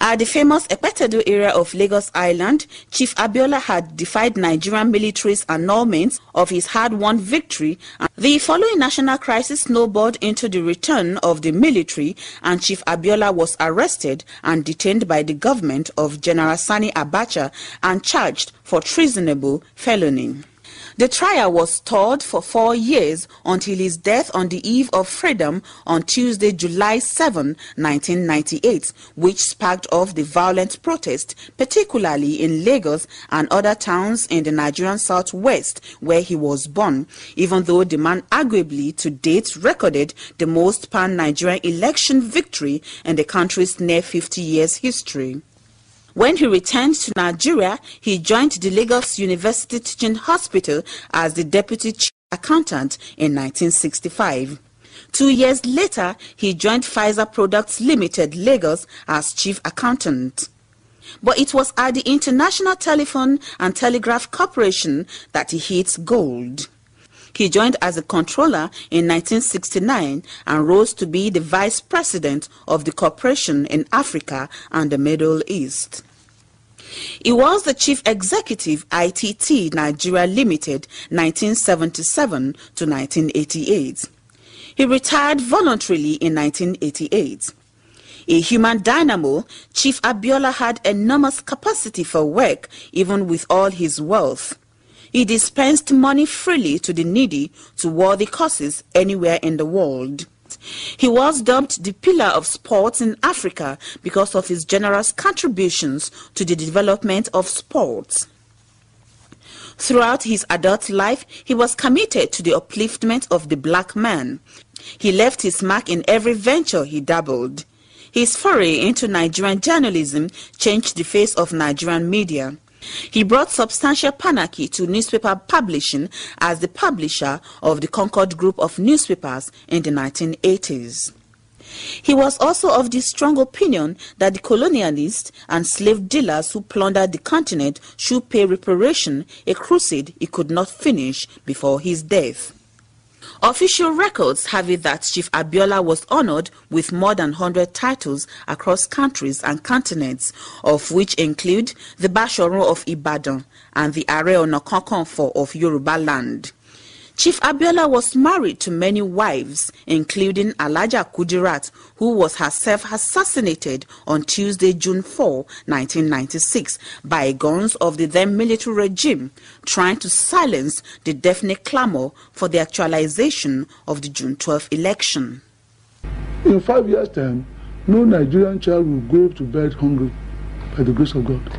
At the famous Epetedo area of Lagos Island, Chief Abiola had defied Nigerian military's annulment of his hard-won victory. The following national crisis snowballed into the return of the military, and Chief Abiola was arrested and detained by the government of General Sani Abacha and charged for treasonable felony. The trial was stalled for 4 years until his death on the eve of freedom on Tuesday, July 7, 1998, which sparked off the violent protest, particularly in Lagos and other towns in the Nigerian southwest where he was born, even though the man arguably to date recorded the most pan-Nigerian election victory in the country's near 50 years history. When he returned to Nigeria, he joined the Lagos University Teaching Hospital as the Deputy Chief Accountant in 1965. 2 years later, he joined Pfizer Products Limited, Lagos, as Chief Accountant. But it was at the International Telephone and Telegraph Corporation that he hit gold. He joined as a controller in 1969 and rose to be the vice president of the corporation in Africa and the Middle East. He was the chief executive ITT Nigeria Limited 1977 to 1988. He retired voluntarily in 1988. A human dynamo, Chief Abiola had enormous capacity for work even with all his wealth. He dispensed money freely to the needy to worthy causes anywhere in the world. He was dubbed the pillar of sports in Africa because of his generous contributions to the development of sports. Throughout his adult life, he was committed to the upliftment of the black man. He left his mark in every venture he dabbled. His foray into Nigerian journalism changed the face of Nigerian media. He brought substantial panachy to newspaper publishing as the publisher of the Concord Group of newspapers in the 1980s. He was also of the strong opinion that the colonialists and slave dealers who plundered the continent should pay reparation, a crusade he could not finish before his death. Official records have it that Chief Abiola was honored with more than 100 titles across countries and continents, of which include the Basharu of Ibadan and the Are Ona Kakanfo of Yoruba land. Chief Abiola was married to many wives, including Alaja Kudirat, who was herself assassinated on Tuesday, June 4, 1996, by guns of the then military regime, trying to silence the definite clamor for the actualization of the June 12 election. In 5 years' time, no Nigerian child will go to bed hungry by the grace of God.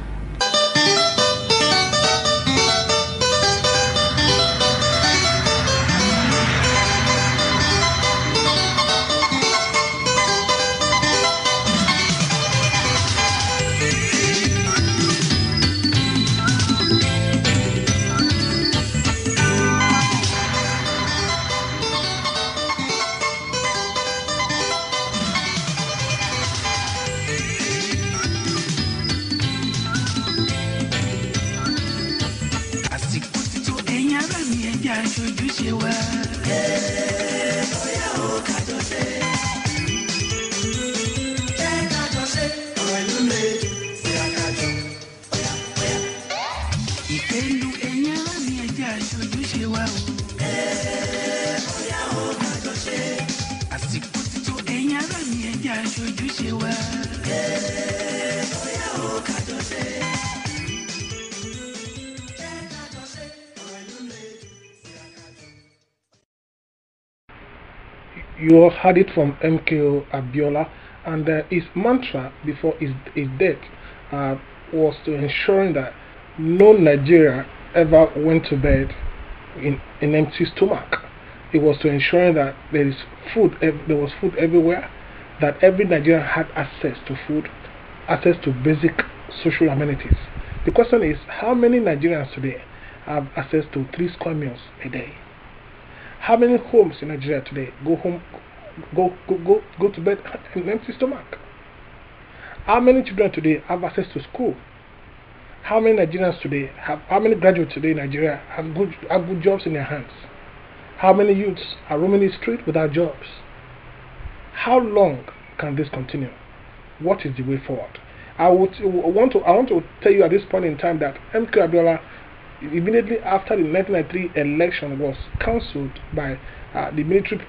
You have heard it from MKO Abiola, and his mantra before his death was to ensuring that no Nigeria ever went to bed in an empty stomach. It was to ensuring that there was food everywhere, that every Nigerian had access to food, access to basic social amenities. The question is, how many Nigerians today have access to 3 square meals a day? How many homes in Nigeria today go to bed in an empty stomach? How many children today have access to school? How many Nigerians today how many graduates today in Nigeria have good jobs in their hands? How many youths are roaming the street without jobs? How long can this continue? What is the way forward? I want to tell you at this point in time that MKO Abiola, immediately after the 1993 election was cancelled by the military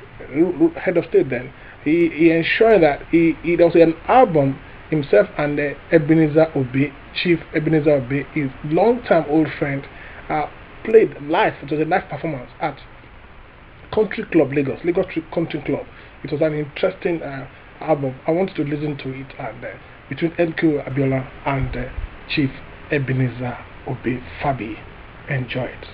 head of state, then he ensured that there was an album himself and Ebenezer Obey, Chief Ebenezer Obey, his long-time old friend, played live. It was a live performance at Country Club Lagos Country Club. It was an interesting album. I wanted to listen to it, and between MKO Abiola and Chief Ebenezer Obey Fabi. Enjoy it.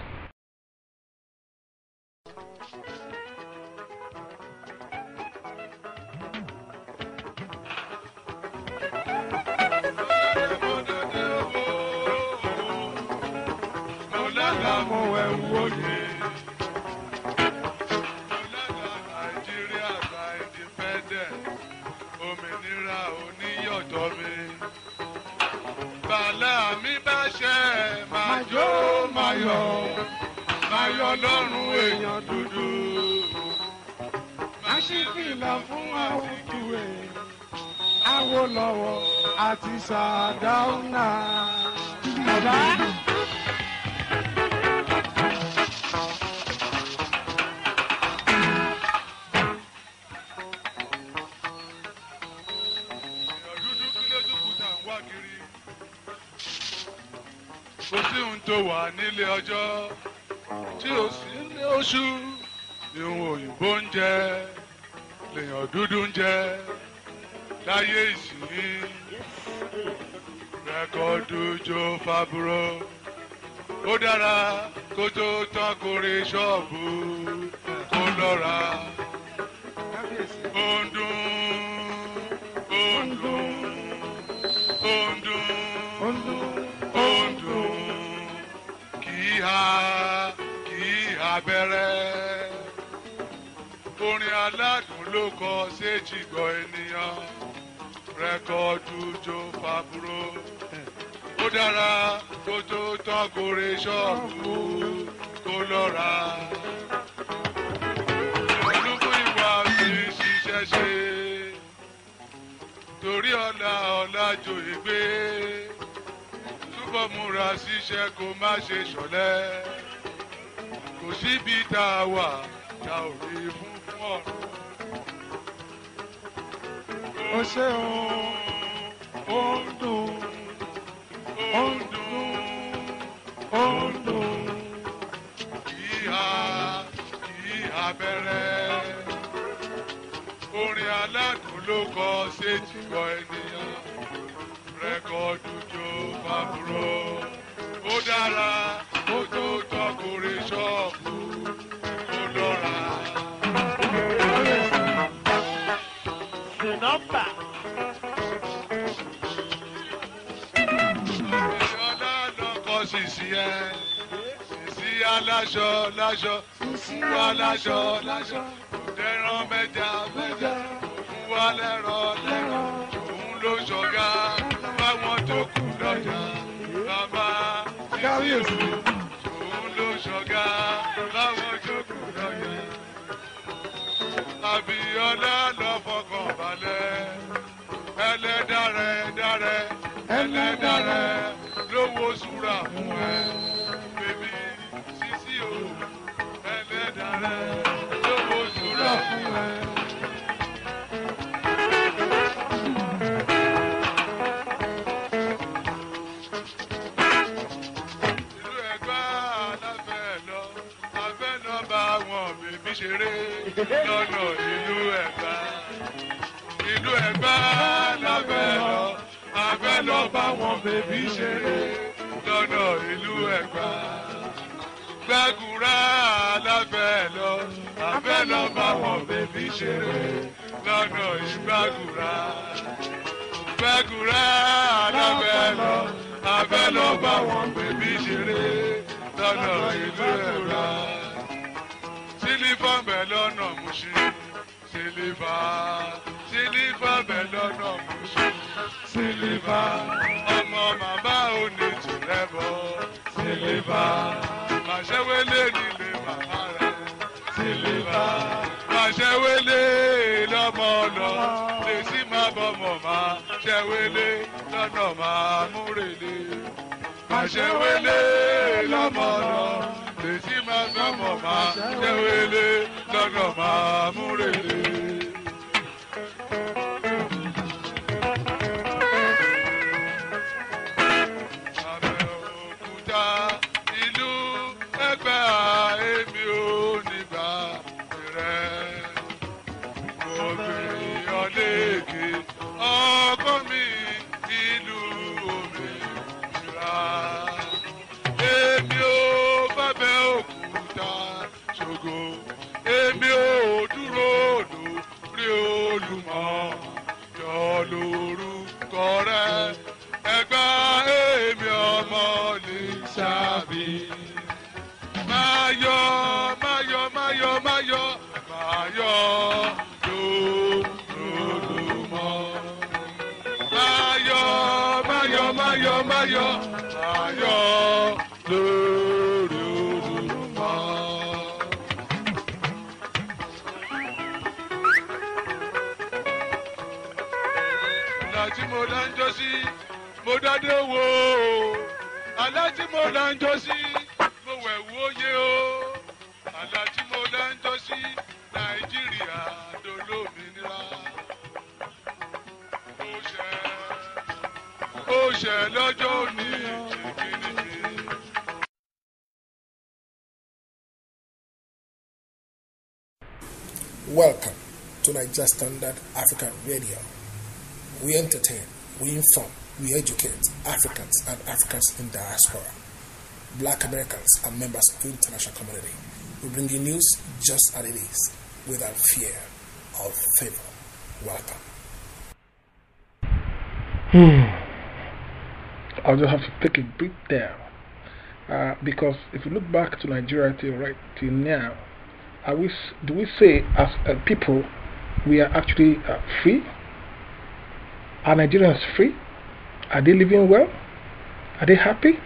Máyọ̀ lọ́rùn èèyàn dúdú. Má ṣe kìlọ̀ fún àwùjọ ẹ̀. Awólọ́wọ̀ àti Sàdáúnà. Bàbá. Kò sí ohun tó wà nílé ọjọ́ tí ó sì ní oṣù ìhun òyìnbó ń jẹ lèèyàn dúdú ń jẹ láyé ìsìn rẹ́kọ̀dù jó fàbúrò ó dára kó tó tán kórè ṣọ́ọ̀bù kó lọ́ra ó ń dún ó ń dún ó ń dún ó ń dún ó ń dún kì í abẹ́rẹ́ orin aládùn ló kọ séjì gbọ́ ènìyàn rẹ́kọ̀dù jó fàbúrò ó dára kó tó tán kórè ṣọ́ọ̀bù kó lọ́ra olúkú ìwà fi ṣiṣẹ́ ṣe torí ọ̀la jòyè gbé túbọ̀ múra síṣẹ́ kó má ṣe ṣọ̀lẹ kò síbi tá a wà tá ò rí fún ọ̀run. Ó ṣe ó ń dùn ó ń dùn ó ń dùn kì í abẹ́rẹ́ orin aládùn ló kọ séjì gbọ́ ènìyàn rẹ́kọ̀dù jó fàbúrò ó dára ó tó tọkùnrin ṣọ́ọ̀bù ó lọ́ra. nọ́mbà. ìyọlá lọkọ sìsì ẹ sìsì aláṣọ láṣọ sìsì aláṣọ láṣọ dẹran mẹ́ja mẹ́ja òun wà lẹ́rọ lẹ́rọ òun ló ṣọ̀gá báwọn tó kù lọ́jà bàbá sìsì òun ló ṣọ̀gá báwọn tó kù lọ́jà. Abíọ́lá lọ fọkàn balẹ̀ ẹlẹ́dàrẹ́ lówó súra fún ẹ bèbí sísí o ẹlẹ́dàrẹ́ lówó súra fún ẹ. ìlú Ẹ̀gbá aláfẹ́ lọ bá wọn bèbí ṣeré lọ́nà ìlú Ẹ̀gbá. ìlú Ẹ̀gbá láfẹ́ lọ bá wọn bèbí ṣeré lọ́nà ìlú Ẹ̀gbá. Gbàgùrà láfẹ́ lọ bá wọn bèbí ṣeré lọ́nà ìgbàgùrà. Gbàgùrà láfẹ́ lọ bá wọn bèbí ṣeré lọ́nà ìlú Ẹ̀gbá. Sílífà bẹ̀ lọ́nà Mùṣín sílífà bẹ̀ lọ́nà Mùṣín sílífà ọmọ màmá òní tìrẹ bọ̀ sílífà màṣẹ́wélé nílé màmá rẹ̀ sílífà màṣẹ́wélé lọ́mọ lọ lè sí má bọ́mọ̀ má ṣẹ́wélé lọ́nà máa múrèlé. Àṣẹwélé lọ́mọ náà, lèsì máa gbọ́mọ̀ máa ṣẹwélé lọ́nà máa múrèlé. Abẹ́òkúta ìlú Ẹ̀gbá èmi ò nígbà rẹ̀. Obìnrin ọ̀lẹ́kẹ̀ ọkọ mi ìlú òmìnira. Èmi ò bàbá òkúta ṣògo. Èmi ò dúró lórí Olúmọ. Yọ lórúkọ rẹ̀. Ẹ̀gbá èmi ọmọ lè ṣàbí. Máyọ̀ máyọ̀ máyọ̀ máyọ̀ máyọ̀ lórúmọ. Máyọ̀ máyọ̀ máyọ̀ máyọ̀ máyọ̀ lórí Olúmọ. Àlá tí mo dá ń jọ sí mo dádé wo àlá tí mo dá ń jọ sí mo wẹ̀ wò yé o. Àlá tí mo dá ń jọ sí Nàìjíríà dolómìnira. Ó ṣẹ lọ́jọ́ òní jìbìrìbì. Welcome to Nigeria Standard African Radio. We entertain, we inform, we educate Africans and Africans in diaspora, Black Americans and members of the international community. We bring you news just as it is, without fear or favor. Welcome. I'll just have to take a breath there. Because if you look back to Nigeria till now, do we say as people we are actually free? Are Nigerians free? Are they living well? Are they happy?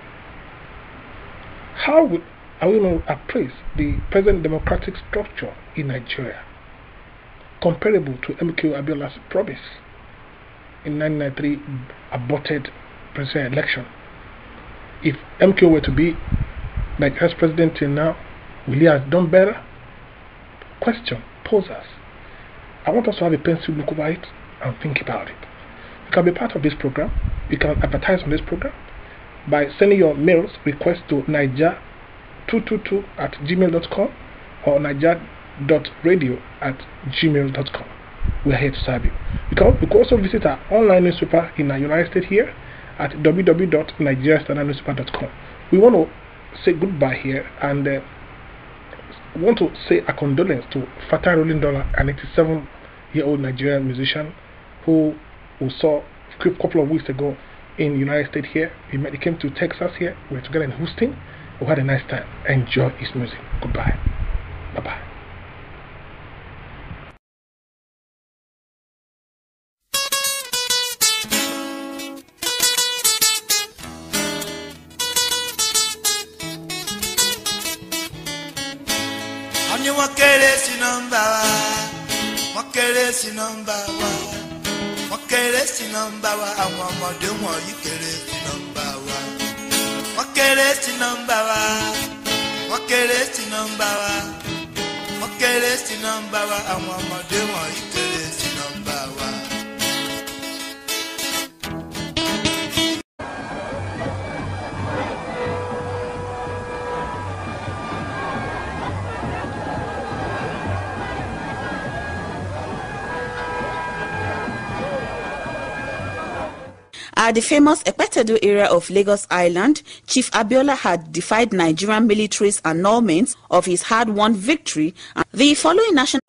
How are we going to appraise the present democratic structure in Nigeria, comparable to MKO Abiola's promise in 1993 aborted presidential election? If MKO were to be Nigeria's president till now, will he have done better? Question posers. I want us to have a pencil look over it and think about it. You can be part of this program. You can advertise on this program by sending your mails request to niger222@gmail.com or niger.radio@gmail.com. We're here to serve you. You can also visit our online newspaper in the United States here at www.nigeriastandardnewspaper.com. We want to say goodbye here and want to say a condolence to Fatai Rolling Dollar, an 87-year-old Nigerian musician who we saw a couple of weeks ago in the United States here. He came to Texas here. We were together in Houston. We had a nice time. Enjoy his music. Goodbye. Bye-bye. Wọ́n kéré sí nọ́mbà wa, wọ́n kéré sí nọ́mbà wa, wọ́n kéré sí nọ́mbà wa, àwọn ọmọdé wọ̀nyí kéré sí nọ́mbà wa. Wọ́n kéré sí nọ́mbà wa, wọ́n kéré sí nọ́mbà wa, wọ́n kéré sí nọ́mbà wa, àwọn ọmọdé wọ̀nyí kéré sí nọ́mbà wa. At the famous Epetedo area of Lagos Island, Chief Abiola had defied Nigerian military's annulment of his hard-won victory. The following national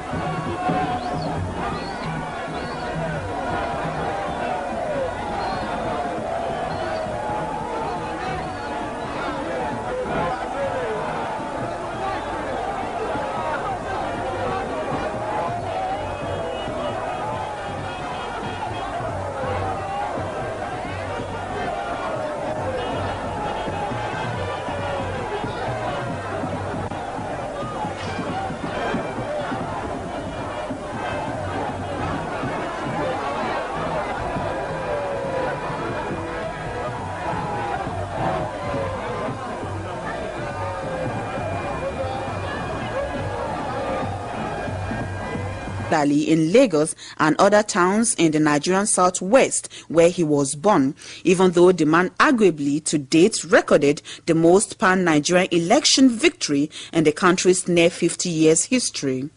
in Lagos and other towns in the Nigerian southwest where he was born, even though the man arguably to date recorded the most pan-Nigerian election victory in the country's near 50 years history.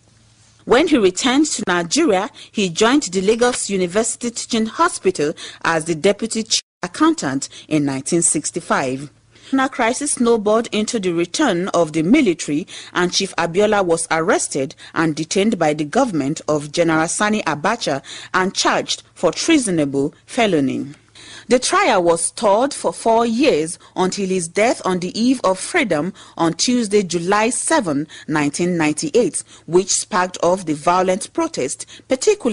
When he returned to Nigeria, he joined the Lagos University Teaching Hospital as the deputy chief accountant in 1965. The crisis snowballed into the return of the military, and Chief Abiola was arrested and detained by the government of General Sani Abacha and charged for treasonable felony. The trial was stalled for 4 years until his death on the eve of freedom on Tuesday, July 7, 1998, which sparked off the violent protest, particularly